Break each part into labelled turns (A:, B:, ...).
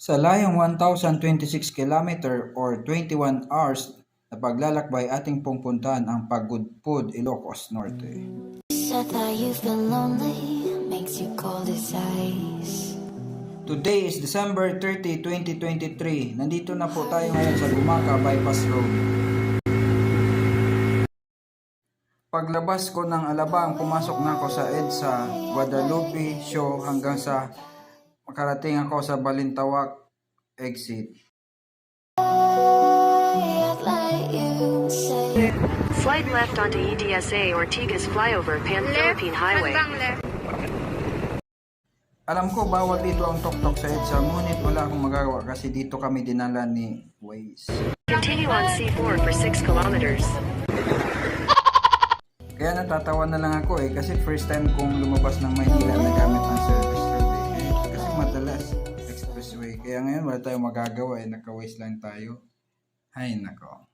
A: Sa layong 1,026 km or 21 hours na paglalakbay ating pupuntahan ang Pagudpud, Ilocos, Norte. Today is December 30, 2023. Nandito na po tayo ngayon sa Gumaka Bypass Road. Paglabas ko ng Alabang, pumasok na ako sa EDSA, Guadalupe show hanggang sa makarating ako sa Balintawak exit.
B: Slide left onto EDSA Ortigas Flyover Pan-Philippine Highway.
A: Alam ko bawal dito ang tok-tok sa EDSA, ngunit wala akong magagawa kasi dito kami dinala ni Waze.
B: Continue on C4 for 6 kilometers.
A: Kaya natatawa na lang ako kasi first time kong lumabas ng Maynila na gamit ng service road kasi madalas expressway. Kaya ngayon wala tayong magagawa naka-Waze lang tayo. Ay nako.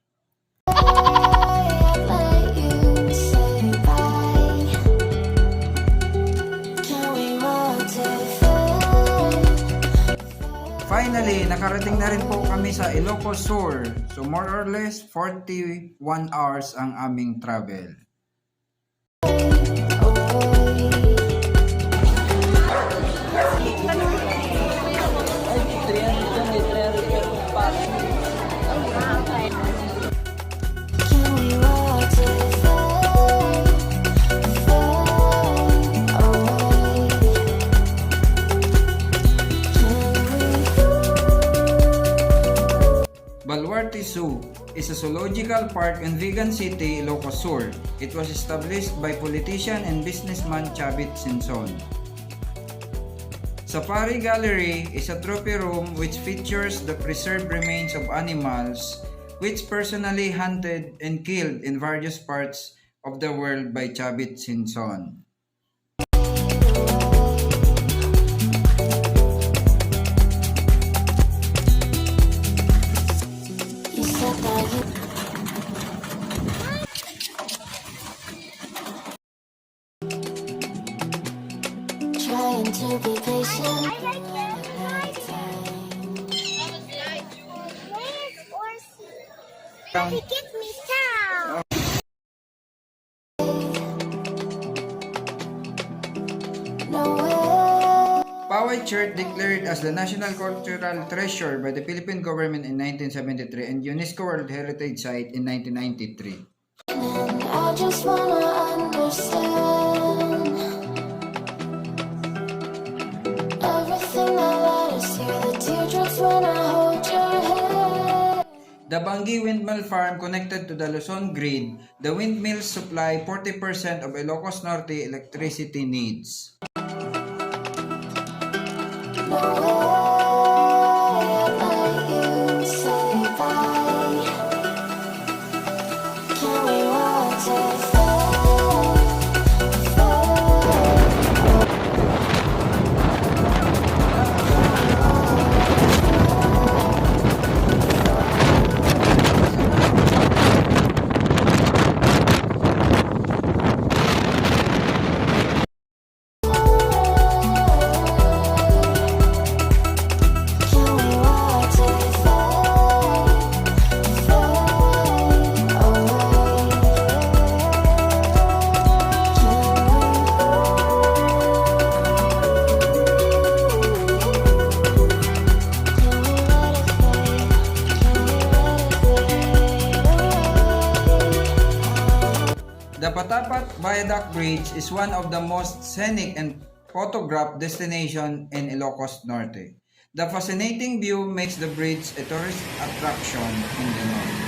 A: Finally, nakarating na rin po kami sa Ilocos Sur. So more or less 41 hours ang aming travel. Baluarte Zoo is a zoological park in Vegan City, Ilocos Sur. It was established by politician and businessman Chavit Sinson. Safari Gallery is a trophy room which features the preserved remains of animals which personally hunted and killed in various parts of the world by Chavit Sinson.
C: Trying to be patient. Get me down.
A: Poway Church declared as the National Cultural Treasure by the Philippine government in 1973 and UNESCO World Heritage Site in 1993.
C: And I just wanna understand everything that let us hear the teardrops when I hold your hand.
A: The Bangi Windmill Farm connected to the Luzon grid. The windmills supply 40% of Ilocos Norte electricity needs.
C: No way I'd let you say bye. Can we watch it fall?
A: The Patapat Viaduct Bridge is one of the most scenic and photographed destination in Ilocos Norte. The fascinating view makes the bridge a tourist attraction in the north.